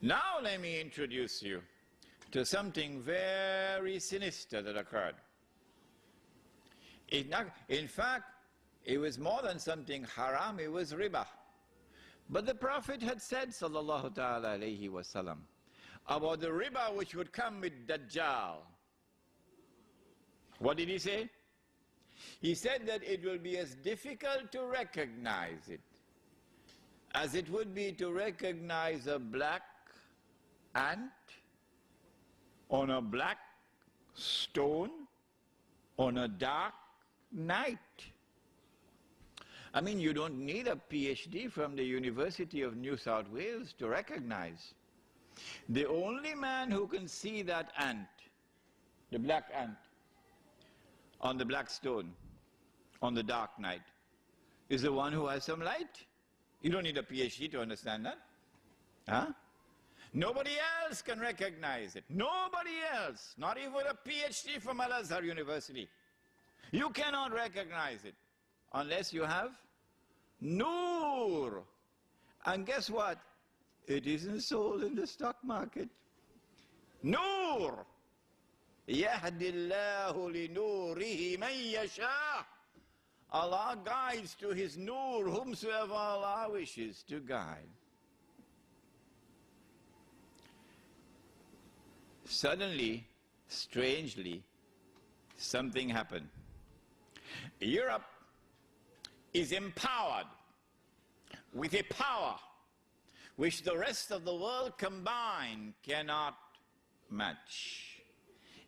Now let me introduce you to something very sinister that occurred. In fact, it was more than something haram, it was riba. But the Prophet had said, sallallahu ta'ala alayhi wasallam, about the riba which would come with Dajjal. What did he say? He said that it will be as difficult to recognize it as it would be to recognize a black ant on a black stone on a dark night. I mean, you don't need a PhD from the University of New South Wales to recognize. The only man who can see that ant, the black ant, on the black stone, on the dark night, is the one who has some light. You don't need a PhD to understand that. Huh? Nobody else can recognize it. Nobody else, not even a PhD from Al-Azhar University. You cannot recognize it unless you have Noor. And guess what? It isn't sold in the stock market. Noor. يَهْدِ اللَّهُ لِنُورِهِ مَنْ يَشَاءُ. Allah guides to His Noor whomsoever Allah wishes to guide. Suddenly, strangely, something happened. Europe is empowered with a power which the rest of the world combined cannot match.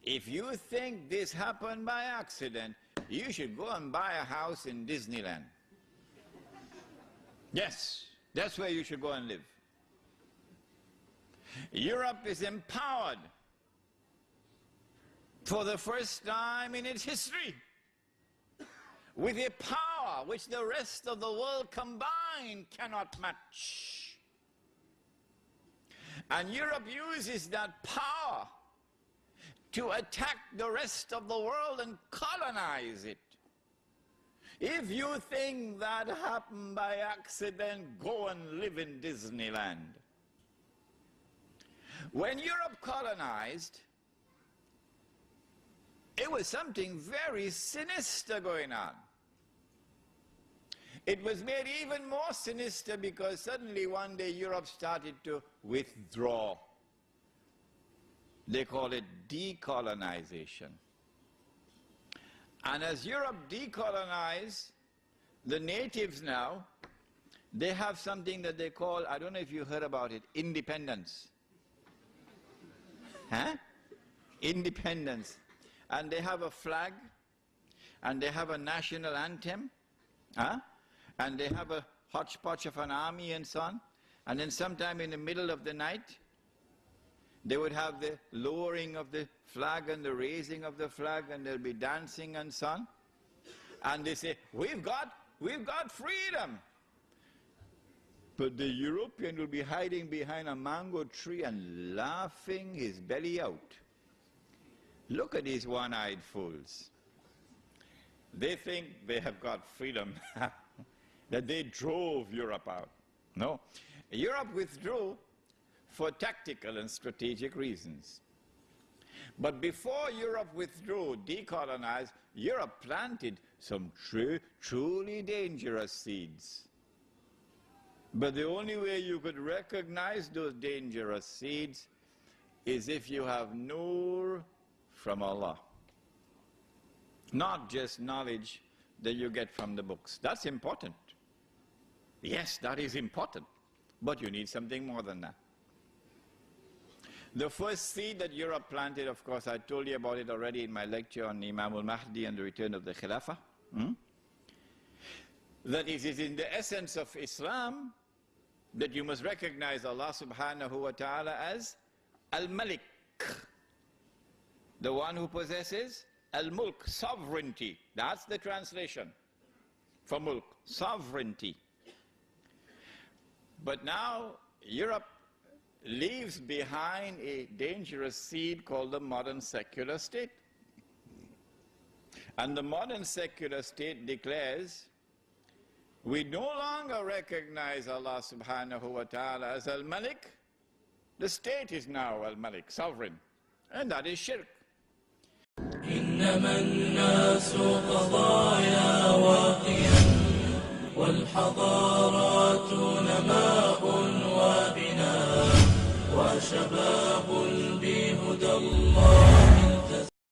If you think this happened by accident, you should go and buy a house in Disneyland. Yes, that's where you should go and live. Europe is empowered for the first time in its history with a power which the rest of the world combined cannot match. And Europe uses that power to attack the rest of the world and colonize it. If you think that happened by accident, go and live in Disneyland. When Europe colonized, it was something very sinister going on. It was made even more sinister because suddenly one day Europe started to withdraw. They call it decolonization. And as Europe decolonized, the natives now, they have something that they call, I don't know if you heard about it, independence. Huh? Independence. And they have a flag, and they have a national anthem, huh? And they have a hodgepodge of an army and so on. And then sometime in the middle of the night, they would have the lowering of the flag and the raising of the flag, and they'll be dancing and so on. And they say, we've got freedom. But the European will be hiding behind a mango tree and laughing his belly out. Look at these one-eyed fools. They think they have got freedom, that they drove Europe out. No, Europe withdrew for tactical and strategic reasons. But before Europe withdrew, decolonized, Europe planted some truly dangerous seeds. But the only way you could recognize those dangerous seeds is if you have Noor from Allah. Not just knowledge that you get from the books. That's important. Yes, that is important. But you need something more than that. The first seed that Europe planted, of course, I told you about it already in my lecture on Imam al-Mahdi and the return of the Khilafah. That it is in the essence of Islam that you must recognize Allah subhanahu wa ta'ala as Al-Malik, the one who possesses Al-Mulk, sovereignty. That's the translation for Mulk, sovereignty. But now Europe leaves behind a dangerous seed called the modern secular state. And the modern secular state declares, we no longer recognize Allah subhanahu wa ta'ala as Al-Malik, The state is now al-Malik, sovereign, and that is shirk. إنما الناس قضايا وقيم والحضارات نماء وبناء وشباب بهدى الله